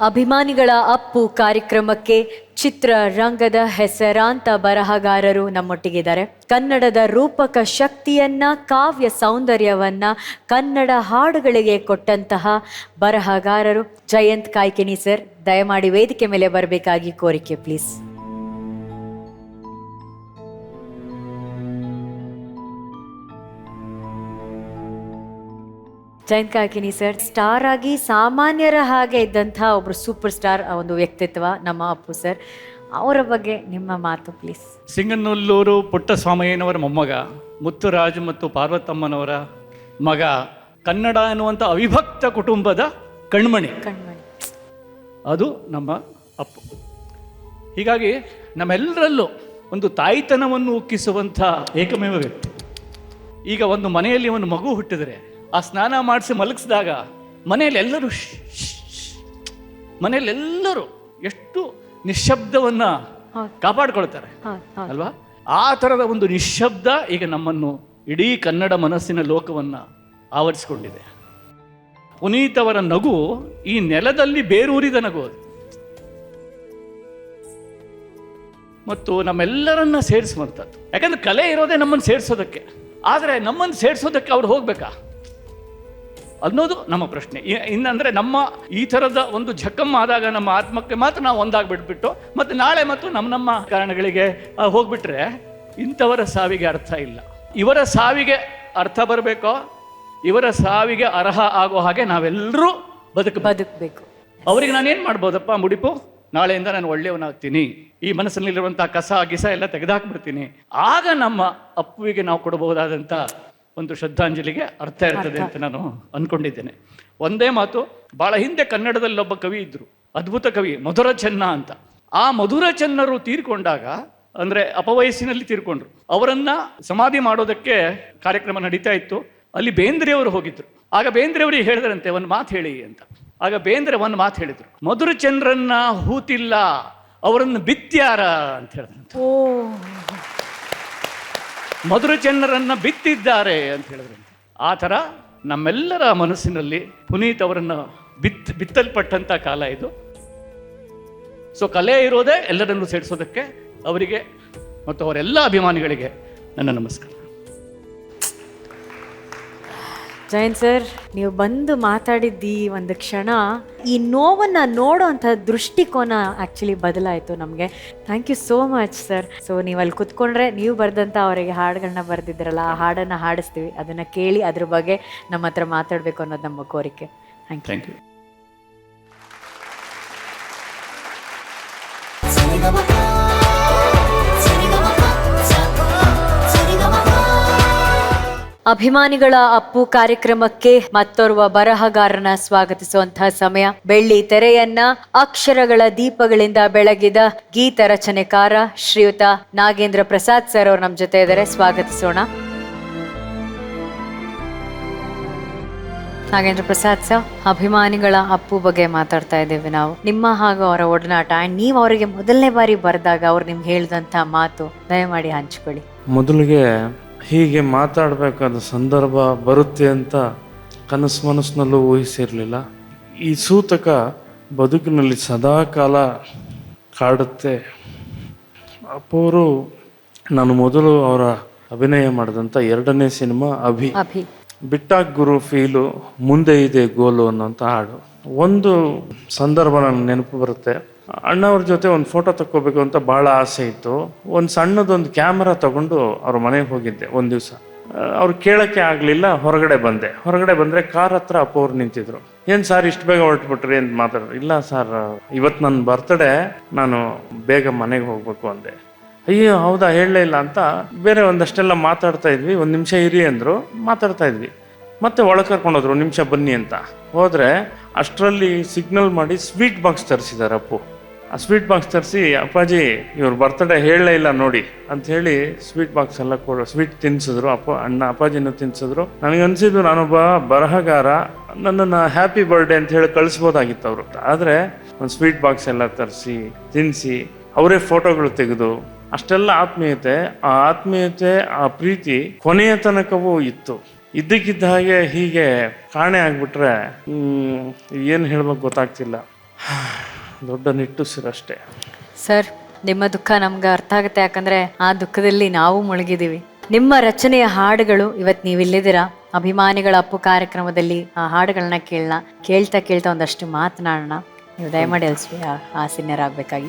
ಅಭಿಮಾನಿಗಳ ಅಪ್ಪು ಕಾರ್ಯಕ್ರಮಕ್ಕೆ ಚಿತ್ರರಂಗದ ಹೆಸರಾಂತ ಬರಹಗಾರರು ನಮ್ಮೊಟ್ಟಿಗಿದ್ದಾರೆ. ಕನ್ನಡದ ರೂಪಕ ಶಕ್ತಿಯನ್ನ, ಕಾವ್ಯ ಸೌಂದರ್ಯವನ್ನ ಕನ್ನಡ ಹಾಡುಗಳಿಗೆ ಕೊಟ್ಟಂತಹ ಬರಹಗಾರರು ಜಯಂತ್ ಕಾಯ್ಕಿಣಿ ಸರ್, ದಯಮಾಡಿ ವೇದಿಕೆ ಮೇಲೆ ಬರಬೇಕಾಗಿ ಕೋರಿಕೆ please. Jayant Kaikini sir, star ಆಗಿ ಸಾಮಾನ್ಯರ ಹಾಗೆ ಇದ್ದಂಥ ಒಬ್ರು ಸೂಪರ್ ಸ್ಟಾರ್ ಒಂದು ವ್ಯಕ್ತಿತ್ವ ನಮ್ಮ ಅಪ್ಪು ಸರ್. ಅವರ ಬಗ್ಗೆ ನಿಮ್ಮ ಮಾತು ಪ್ಲೀಸ್. ಸಿಂಗನಲ್ಲೂರು ಪುಟ್ಟಸ್ವಾಮಯ್ಯನವರ ಮೊಮ್ಮಗ, ಮುತ್ತುರಾಜ್ ಮತ್ತು ಪಾರ್ವತಮ್ಮನವರ ಮಗ, ಕನ್ನಡ ಎನ್ನುವಂಥ ಅವಿಭಕ್ತ ಕುಟುಂಬದ ಕಣ್ಮಣಿ ಅದು ನಮ್ಮ ಅಪ್ಪು. ಹೀಗಾಗಿ ನಮ್ಮೆಲ್ಲರಲ್ಲೂ ಒಂದು ತಾಯ್ತನವನ್ನು ಉಕ್ಕಿಸುವಂಥ ಏಕಮೇವ ವ್ಯಕ್ತಿ. ಈಗ ಒಂದು ಮನೆಯಲ್ಲಿ ಒಂದು ಮಗು ಹುಟ್ಟಿದರೆ ಆ ಸ್ನಾನ ಮಾಡಿಸಿ ಮಲಗಿಸಿದಾಗ ಮನೆಯಲ್ಲೆಲ್ಲರೂ ಎಷ್ಟು ನಿಶ್ಶಬ್ದವನ್ನ ಕಾಪಾಡ್ಕೊಳ್ತಾರೆ ಅಲ್ವಾ? ಆ ಥರದ ಒಂದು ನಿಶ್ಶಬ್ದ ಈಗ ನಮ್ಮನ್ನು ಇಡೀ ಕನ್ನಡ ಮನಸ್ಸಿನ ಲೋಕವನ್ನ ಆವರಿಸಿಕೊಂಡಿದೆ. ಪುನೀತ್ ಅವರ ನಗು ಈ ನೆಲದಲ್ಲಿ ಬೇರೂರಿದ ನಗು ಅದು, ಮತ್ತು ನಮ್ಮೆಲ್ಲರನ್ನ ಸೇರಿಸುವಂಥದ್ದು. ಯಾಕಂದ್ರೆ ಕಲೆ ಇರೋದೇ ನಮ್ಮನ್ನು ಸೇರಿಸೋದಕ್ಕೆ, ಆದರೆ ನಮ್ಮನ್ನು ಸೇರಿಸೋದಕ್ಕೆ ಅವ್ರು ಹೋಗ್ಬೇಕಾ ಅನ್ನೋದು ನಮ್ಮ ಪ್ರಶ್ನೆ. ಇನ್ನಂದರೆ ನಮ್ಮ ಈ ಥರದ ಒಂದು ಜಖಮ್ ಆದಾಗ ನಮ್ಮ ಆತ್ಮಕ್ಕೆ ಮಾತ್ರ ನಾವು ಒಂದಾಗ್ಬಿಟ್ಬಿಟ್ಟು ಮತ್ತು ನಾಳೆ ಮತ್ತು ನಮ್ಮ ಕಾರಣಗಳಿಗೆ ಹೋಗ್ಬಿಟ್ರೆ ಇಂಥವರ ಸಾವಿಗೆ ಅರ್ಥ ಇಲ್ಲ. ಇವರ ಸಾವಿಗೆ ಅರ್ಥ ಬರಬೇಕೋ, ಇವರ ಸಾವಿಗೆ ಅರ್ಹ ಆಗೋ ಹಾಗೆ ನಾವೆಲ್ಲರೂ ಬದುಕಬೇಕು. ಅವರಿಗೆ ನಾನೇನು ಮಾಡ್ಬೋದಪ್ಪ ಮುಡಿಪು, ನಾಳೆಯಿಂದ ನಾನು ಒಳ್ಳೆಯವನಾಗ್ತೀನಿ, ಈ ಮನಸ್ಸಿನಲ್ಲಿರುವಂಥ ಕಸ ಗಿಸ ಎಲ್ಲ ತೆಗೆದುಹಾಕ್ಬಿಡ್ತೀನಿ. ಆಗ ನಮ್ಮ ಅಪ್ಪುವಿಗೆ ನಾವು ಕೊಡಬಹುದಾದಂಥ ಒಂದು ಶ್ರದ್ಧಾಂಜಲಿಗೆ ಅರ್ಥ ಇರ್ತದೆ ಅಂತ ನಾನು ಅಂದ್ಕೊಂಡಿದ್ದೇನೆ. ಒಂದೇ ಮಾತು, ಭಾಳ ಹಿಂದೆ ಕನ್ನಡದಲ್ಲಿ ಒಬ್ಬ ಕವಿ ಇದ್ದರು, ಅದ್ಭುತ ಕವಿ, ಮಧುರ ಚೆನ್ನ ಅಂತ. ಆ ಮಧುರ ಚೆನ್ನರು ತೀರ್ಕೊಂಡಾಗ, ಅಂದರೆ ಅಪವಯಸ್ಸಿನಲ್ಲಿ ತೀರ್ಕೊಂಡ್ರು, ಅವರನ್ನು ಸಮಾಧಿ ಮಾಡೋದಕ್ಕೆ ಕಾರ್ಯಕ್ರಮ ನಡೀತಾ ಇತ್ತು. ಅಲ್ಲಿ ಬೇಂದ್ರೆಯವರು ಹೋಗಿದ್ರು. ಆಗ ಬೇಂದ್ರೆಯವರಿಗೆ ಹೇಳಿದ್ರಂತೆ ಒಂದು ಮಾತು ಹೇಳಿ ಅಂತ. ಆಗ ಬೇಂದ್ರೆ ಒಂದು ಮಾತು ಹೇಳಿದರು, ಮಧುರ ಚಂದ್ರನ್ನ ಹೂತಿಲ್ಲ, ಅವರನ್ನು ಬಿತ್ಯಾರ ಅಂತ ಹೇಳಿದ್ರಂತೆ. ಮಧುರ ಚಂದ್ರರನ್ನ ಬಿತ್ತಿದ್ದಾರೆ ಅಂತ ಹೇಳಿದ್ರಂತೆ. ಆ ಥರ ನಮ್ಮೆಲ್ಲರ ಮನಸ್ಸಿನಲ್ಲಿ ಪುನೀತ್ ಅವರನ್ನು ಬಿತ್ತಲ್ಪಟ್ಟಂಥ ಕಾಲ ಇದು. ಸೊ ಕಲೆ ಇರೋದೇ ಎಲ್ಲರನ್ನೂ ಸೇರಿಸೋದಕ್ಕೆ. ಅವರಿಗೆ ಮತ್ತು ಅವರೆಲ್ಲ ಅಭಿಮಾನಿಗಳಿಗೆ ನನ್ನ ನಮಸ್ಕಾರ. ಜಯಂತ್ ಸರ್, ನೀವು ಬಂದು ಮಾತಾಡಿದ್ದಿ ಒಂದು ಕ್ಷಣ ಈ ನೋವನ್ನು ನೋಡೋ ಅಂಥ ದೃಷ್ಟಿಕೋನ ಆ್ಯಕ್ಚುಲಿ ಬದಲಾಯಿತು ನಮಗೆ. Thank you so much sir. So ನೀವು ಅಲ್ಲಿ ಕುತ್ಕೊಂಡ್ರೆ ನೀವು ಬರೆದಂಥ ಅವರಿಗೆ ಹಾಡುಗಳನ್ನ ಬರೆದಿದ್ರಲ್ಲ, ಆ ಹಾಡನ್ನು ಹಾಡಿಸ್ತೀವಿ, ಅದನ್ನು ಕೇಳಿ ಅದ್ರ ಬಗ್ಗೆ ನಮ್ಮ ಹತ್ರ ಮಾತಾಡಬೇಕು ಅನ್ನೋದು ನಮ್ಮ ಕೋರಿಕೆ. Thank you. ಅಭಿಮಾನಿಗಳ ಅಪ್ಪು ಕಾರ್ಯಕ್ರಮಕ್ಕೆ ಮತ್ತೋರ್ವ ಬರಹಗಾರನ ಸ್ವಾಗತಿಸುವಂತಹ ಸಮಯ. ಬೆಳ್ಳಿ ತೆರೆಯನ್ನ ಅಕ್ಷರಗಳ ದೀಪಗಳಿಂದ ಬೆಳಗಿದ ಗೀತ ರಚನೆಕಾರ ಶ್ರೀಯುತ ನಾಗೇಂದ್ರ ಪ್ರಸಾದ್ ಸರ್ ಅವರು ನಮ್ಮ ಜೊತೆ ಇದ್ದಾರೆ. ಸ್ವಾಗತಿಸೋಣ. ನಾಗೇಂದ್ರ ಪ್ರಸಾದ್ ಸರ್, ಅಭಿಮಾನಿಗಳ ಅಪ್ಪು ಬಗ್ಗೆ ಮಾತಾಡ್ತಾ ಇದ್ದೇವೆ ನಾವು. ನಿಮ್ಮ ಹಾಗೂ ಅವರ ಒಡನಾಟ, ಅಂಡ್ ನೀವು ಅವರಿಗೆ ಮೊದಲನೇ ಬಾರಿ ಬರೆದಾಗ ಅವ್ರು ನಿಮ್ಗೆ ಹೇಳಿದಂಥ ಮಾತು ದಯಮಾಡಿ ಹಂಚ್ಕೊಳ್ಳಿ. ಮೊದಲಿಗೆ ಹೀಗೆ ಮಾತಾಡಬೇಕಾದ ಸಂದರ್ಭ ಬರುತ್ತೆ ಅಂತ ಕನಸು ಮನಸ್ಸಿನಲ್ಲೂ ಊಹಿಸಿರಲಿಲ್ಲ. ಈ ಸೂತಕ ಬದುಕಿನಲ್ಲಿ ಸದಾಕಾಲ ಕಾಡುತ್ತೆ. ಅಪ್ಪವರು ನಾನು ಮೊದಲು ಅವರ ಅಭಿನಯ ಮಾಡಿದಂಥ 2ನೇ ಸಿನಿಮಾ ಅಭಿ, ಬಿಟ್ಟಾಗ ಗುರು ಫೀಲು, ಮುಂದೆ ಇದೆ ಗೋಲು ಅನ್ನೋಂಥ ಹಾಡು. ಒಂದು ಸಂದರ್ಭ ನನಗೆ ನೆನಪು ಬರುತ್ತೆ. ಅಣ್ಣವ್ರ ಜೊತೆ ಒಂದು ಫೋಟೋ ತಕ್ಕೋಬೇಕು ಅಂತ ಭಾಳ ಆಸೆ ಇತ್ತು. ಒಂದು ಸಣ್ಣದೊಂದು ಕ್ಯಾಮರಾ ತಗೊಂಡು ಅವ್ರ ಮನೆಗೆ ಹೋಗಿದ್ದೆ ಒಂದು ದಿವಸ. ಅವ್ರು ಕೇಳೋಕ್ಕೆ ಆಗಲಿಲ್ಲ, ಹೊರಗಡೆ ಬಂದರೆ ಕಾರ್ ಹತ್ರ ಅಪ್ಪ ಅವ್ರು ನಿಂತಿದ್ರು. ಏನು ಸಾರ್ ಇಷ್ಟು ಬೇಗ ಹೊರಟ್ಬಿಟ್ರಿ ಅಂತ ಮಾತಾಡಿದ್ರು. ಇಲ್ಲ ಸರ್, ಇವತ್ತು ನನ್ನ ಬರ್ತಡೇ, ನಾನು ಬೇಗ ಮನೆಗೆ ಹೋಗ್ಬೇಕು ಅಂದೆ. ಅಯ್ಯೋ ಹೌದಾ, ಹೇಳಲೇ ಇಲ್ಲ ಅಂತ ಬೇರೆ ಒಂದಷ್ಟೆಲ್ಲ ಮಾತಾಡ್ತಾ ಇದ್ವಿ. 1 ನಿಮಿಷ ಇರಿ ಅಂದರು, ಮಾತಾಡ್ತಾ ಇದ್ವಿ. ಮತ್ತೆ ಒಳಗೆ ಕರ್ಕೊಂಡೋದ್ರು, 1 ನಿಮಿಷ ಬನ್ನಿ ಅಂತ. ಹೋದರೆ ಅಷ್ಟರಲ್ಲಿ ಸಿಗ್ನಲ್ ಮಾಡಿ ಸ್ವೀಟ್ ಬಾಕ್ಸ್ ತರಿಸಿದ್ದಾರೆ ಅಪ್ಪು. ಆ ಸ್ವೀಟ್ ಬಾಕ್ಸ್ ತರಿಸಿ, ಅಪ್ಪಾಜಿ ಇವ್ರ ಬರ್ತಡೇ ಹೇಳಲೇ ಇಲ್ಲ ನೋಡಿ ಅಂತ ಹೇಳಿ ಸ್ವೀಟ್ ಬಾಕ್ಸ್ ಎಲ್ಲ ಸ್ವೀಟ್ ತಿನ್ಸಿದ್ರು. ಅಪ್ಪಾಜಿನೂ ತಿನ್ಸಿದ್ರು. ನನಗನ್ಸಿದ್ದು ನಾನೊಬ್ಬ ಬರಹಗಾರ, ನನ್ನನ್ನು ಹ್ಯಾಪಿ ಬರ್ಡೇ ಅಂತ ಹೇಳಿ ಕಳಿಸ್ಬೋದಾಗಿತ್ತು ಅವರು. ಆದರೆ ಒಂದು ಸ್ವೀಟ್ ಬಾಕ್ಸ್ ಎಲ್ಲ ತರಿಸಿ ತಿನ್ನಿಸಿ ಅವರೇ ಫೋಟೋಗಳು ತೆಗೆದು ಅಷ್ಟೆಲ್ಲ ಆತ್ಮೀಯತೆ, ಆ ಪ್ರೀತಿ ಕೊನೆಯ ತನಕವೂ ಇತ್ತು. ಇದ್ದಕ್ಕಿದ್ದ ಹಾಗೆ ಹೀಗೆ ಕಾಣೆ ಆಗ್ಬಿಟ್ರೆ ಏನು ಹೇಳ್ಬೇಕು ಗೊತ್ತಾಗ್ತಿಲ್ಲ. ದೊಡ್ಡ ನಿಟ್ಟುಸಿರಷ್ಟೇ. ಸರ್, ನಿಮ್ಮ ದುಃಖ ನಮ್ಗೆ ಅರ್ಥ ಆಗುತ್ತೆ, ಯಾಕಂದ್ರೆ ಆ ದುಃಖದಲ್ಲಿ ನಾವು ಮುಳುಗಿದ್ದೀವಿ. ನಿಮ್ಮ ರಚನೆಯ ಹಾಡುಗಳು ಇವತ್ತು ನೀವಿಲ್ಲಿದ್ದೀರಾ, ಅಭಿಮಾನಿಗಳ ಅಪ್ಪು ಕಾರ್ಯಕ್ರಮದಲ್ಲಿ ಆ ಹಾಡುಗಳನ್ನ ಕೇಳ್ತಾ ಒಂದಷ್ಟು ಮಾತನಾಡೋಣ. ನೀವು ದಯಮಾಡಿ ಆಸೀನ್ಯರಾಗಬೇಕಾಗಿ.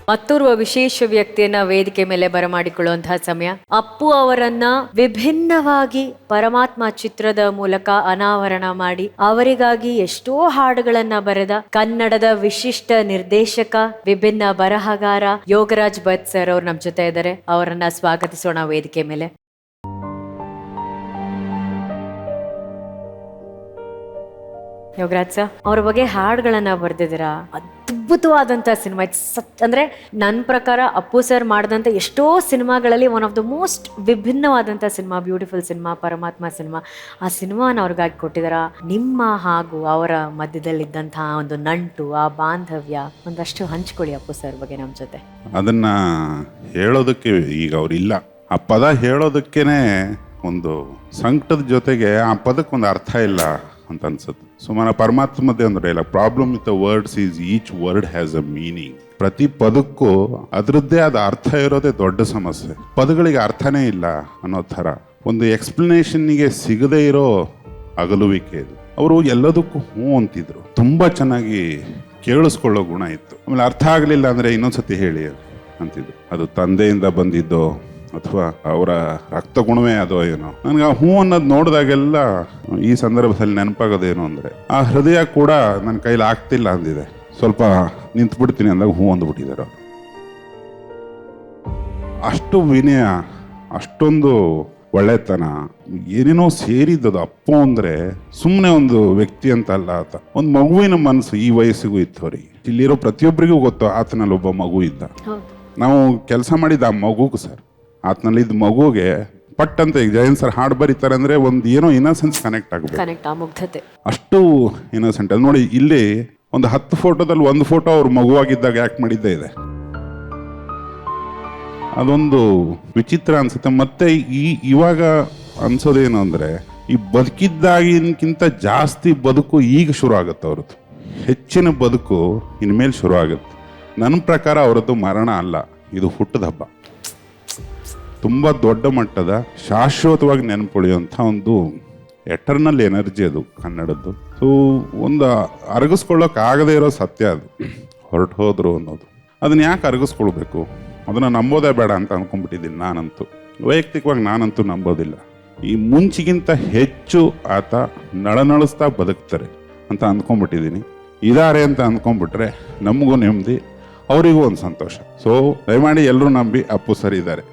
ಮತ್ತೋರ್ವ ವಿಶೇಷ ವ್ಯಕ್ತಿಯನ್ನ ವೇದಿಕೆ ಮೇಲೆ ಬರಮಾಡಿಕೊಳ್ಳುವಂತಹ ಸಮಯ. ಅಪ್ಪು ಅವರನ್ನ ವಿಭಿನ್ನವಾಗಿ ಪರಮಾತ್ಮ ಚಿತ್ರದ ಮೂಲಕ ಅನಾವರಣ ಮಾಡಿ ಅವರಿಗಾಗಿ ಎಷ್ಟೋ ಹಾಡುಗಳನ್ನ ಬರೆದ ಕನ್ನಡದ ವಿಶಿಷ್ಟ ನಿರ್ದೇಶಕ, ವಿಭಿನ್ನ ಬರಹಗಾರ ಯೋಗರಾಜ್ ಭಟ್ ಸರ್ ಅವ್ರು ನಮ್ ಜೊತೆ ಇದ್ದಾರೆ. ಅವರನ್ನ ಸ್ವಾಗತಿಸೋಣ ವೇದಿಕೆ ಮೇಲೆ. ಯೋಗರಾಜ್ ಸರ್, ಅವ್ರ ಬಗ್ಗೆ ಹಾಡುಗಳನ್ನ ಬರೆದಿದ್ದೀರಾ. ಅದ್ಭುತವಾದಂಥ ಸಿನಿಮಾ. ಅಂದ್ರೆ ನನ್ನ ಪ್ರಕಾರ ಅಪ್ಪು ಸರ್ ಮಾಡಿದಂಥ ಎಷ್ಟೋ ಸಿನಿಮಾಗಳಲ್ಲಿ ಒನ್ ಆಫ್ ದ ಮೋಸ್ಟ್ ವಿಭಿನ್ನವಾದಂಥ cinema, beautiful cinema, Paramathma cinema. ಆ ಸಿನಿಮಾನ ಅವ್ರಿಗಾಗಿ ಕೊಟ್ಟಿದಾರ. ನಿಮ್ಮ ಹಾಗೂ ಅವರ ಮಧ್ಯದಲ್ಲಿದ್ದಂತಹ ಒಂದು ನಂಟು, ಆ ಬಾಂಧವ್ಯ ಒಂದಷ್ಟು ಹಂಚ್ಕೊಳ್ಳಿ ಅಪ್ಪು ಸರ್ ಬಗ್ಗೆ ನಮ್ಮ ಜೊತೆ. ಅದನ್ನ ಹೇಳೋದಕ್ಕೆ ಈಗ ಅವ್ರಿಲ್ಲ. ಆ ಪದ ಹೇಳೋದಕ್ಕೇನೆ ಒಂದು ಸಂಕಟದ ಜೊತೆಗೆ ಆ ಪದಕ್ಕೊಂದು ಅರ್ಥ ಇಲ್ಲ ಅಂತ ಅನ್ಸುತ್ತೆ. ಸುಮಾರು ಪರಮಾತ್ಮದೇ ಅಂದ್ರೆ ಇಲ್ಲ, problem with the words is each word has a meaning. ಪ್ರತಿ ಪದಕ್ಕೂ ಅದರದ್ದೇ ಆದ ಅರ್ಥ ಇರೋದೇ ದೊಡ್ಡ ಸಮಸ್ಯೆ. ಪದಗಳಿಗೆ ಅರ್ಥನೇ ಇಲ್ಲ ಅನ್ನೋ ಥರ ಒಂದು ಎಕ್ಸ್ಪ್ಲನೇಷನ್ನಿಗೆ ಸಿಗದೇ ಇರೋ ಅಗಲುವಿಕೆ ಇದು. ಅವರು ಎಲ್ಲದಕ್ಕೂ ಹ್ಞೂ ಅಂತಿದ್ರು. ತುಂಬ ಚೆನ್ನಾಗಿ ಕೇಳಿಸ್ಕೊಳ್ಳೋ ಗುಣ ಇತ್ತು. ಆಮೇಲೆ ಅರ್ಥ ಆಗಲಿಲ್ಲ ಅಂದರೆ ಇನ್ನೊಂದ್ಸತಿ ಹೇಳಿ ಅಂತಿದ್ರು. ಅದು ತಂದೆಯಿಂದ ಬಂದಿದ್ದೋ ಅಥವಾ ಅವರ ರಕ್ತ ಗುಣವೇ ಅದೋ ಏನೋ. ನನಗೆ ಆ ಹೂ ಅನ್ನೋದು ನೋಡಿದಾಗೆಲ್ಲ ಈ ಸಂದರ್ಭದಲ್ಲಿ ನೆನಪಾಗೋದೇನು ಅಂದರೆ, ಆ ಹೃದಯ ಕೂಡ ನನ್ನ ಕೈಲಿ ಆಗ್ತಿಲ್ಲ ಅಂದಿದೆ. ಸ್ವಲ್ಪ ನಿಂತ್ಬಿಡ್ತೀನಿ ಅಂದಾಗ ಹೂ ಅಂದ್ಬಿಟ್ಟಿದ್ದಾರೆ ಅವರು. ಅಷ್ಟು ವಿನಯ, ಅಷ್ಟೊಂದು ಒಳ್ಳೆತನ, ಏನೇನೋ ಸೇರಿದ್ದದು. ಅಪ್ಪು ಅಂದರೆ ಸುಮ್ಮನೆ ಒಂದು ವ್ಯಕ್ತಿ ಅಂತ ಅಲ್ಲ ಆತ. ಒಂದು ಮಗುವಿನ ಮನಸ್ಸು ಈ ವಯಸ್ಸಿಗೂ ಇತ್ತು ಅವ್ರಿಗೆ. ಇಲ್ಲಿರೋ ಪ್ರತಿಯೊಬ್ಬರಿಗೂ ಗೊತ್ತು ಆತನಲ್ಲಿ ಒಬ್ಬ ಮಗು ಇದ್ದ. ನಾವು ಕೆಲಸ ಮಾಡಿದ ಆ ಮಗುಗೂ ಸರ್, ಆತನಲ್ಲಿ ಇದ್ದ ಮಗುಗೆ ಪಟ್ ಅಂತ ಈಗ ಜಯಂತ್ ಸರ್ ಹಾಡು ಬರೀತಾರೆ ಅಂದರೆ ಒಂದು ಏನೋ ಇನ್ನಸೆನ್ಸ್ ಕನೆಕ್ಟ್ ಆಗಬೇಕು. ಅಷ್ಟು ಇನ್ನಸೆಂಟ್. ಅದು ನೋಡಿ, ಇಲ್ಲಿ ಒಂದು 10 ಫೋಟೋದಲ್ಲಿ ಒಂದು ಫೋಟೋ ಅವ್ರ ಮಗುವಾಗಿದ್ದಾಗ ಯಾಕೆ ಮಾಡಿದ್ದೇ ಇದೆ. ಅದೊಂದು ವಿಚಿತ್ರ ಅನ್ಸುತ್ತೆ. ಮತ್ತೆ ಇವಾಗ ಅನ್ಸೋದೇನು ಅಂದರೆ, ಈ ಬದುಕಿದ್ದಾಗಿನಕ್ಕಿಂತ ಜಾಸ್ತಿ ಬದುಕು ಈಗ ಶುರು ಆಗುತ್ತೆ ಅವ್ರದ್ದು. ಹೆಚ್ಚಿನ ಬದುಕು ಇನ್ಮೇಲೆ ಶುರು ಆಗುತ್ತೆ. ನನ್ನ ಪ್ರಕಾರ ಅವರದ್ದು ಮರಣ ಅಲ್ಲ, ಇದು ಹುಟ್ಟದ ಹಬ್ಬ. ತುಂಬ ದೊಡ್ಡ ಮಟ್ಟದ ಶಾಶ್ವತವಾಗಿ ನೆನಪುಳಿಯುವಂಥ ಒಂದು ಎಟರ್ನಲ್ ಎನರ್ಜಿ ಅದು ಕನ್ನಡದ್ದು. ಸೊ ಒಂದು ಅರಗಿಸ್ಕೊಳ್ಳೋಕ್ಕಾಗದೇ ಇರೋ ಸತ್ಯ ಅದು. ಹೊರಟು ಹೋದ್ರು ಅನ್ನೋದು, ಅದನ್ನ ಯಾಕೆ ಅರಗಿಸ್ಕೊಳ್ಬೇಕು? ಅದನ್ನು ನಂಬೋದೇ ಬೇಡ ಅಂತ ಅಂದ್ಕೊಂಡ್ಬಿಟ್ಟಿದ್ದೀನಿ ನಾನಂತೂ. ವೈಯಕ್ತಿಕವಾಗಿ ನಾನಂತೂ ನಂಬೋದಿಲ್ಲ. ಈ ಮುಂಚಿಗಿಂತ ಹೆಚ್ಚು ಆತ ನಳನಳಿಸ್ತಾ ಬದುಕ್ತಾರೆ ಅಂತ ಅಂದ್ಕೊಂಡ್ಬಿಟ್ಟಿದ್ದೀನಿ. ಇದಾರೆ ಅಂತ ಅಂದ್ಕೊಂಡ್ಬಿಟ್ರೆ ನಮಗೂ ನೆಮ್ಮದಿ, ಅವರಿಗೂ ಒಂದು ಸಂತೋಷ. ಸೊ ದಯಮಾಡಿ ಎಲ್ಲರೂ ನಂಬಿ ಅಪ್ಪು ಸರಿ ಇದ್ದಾರೆ.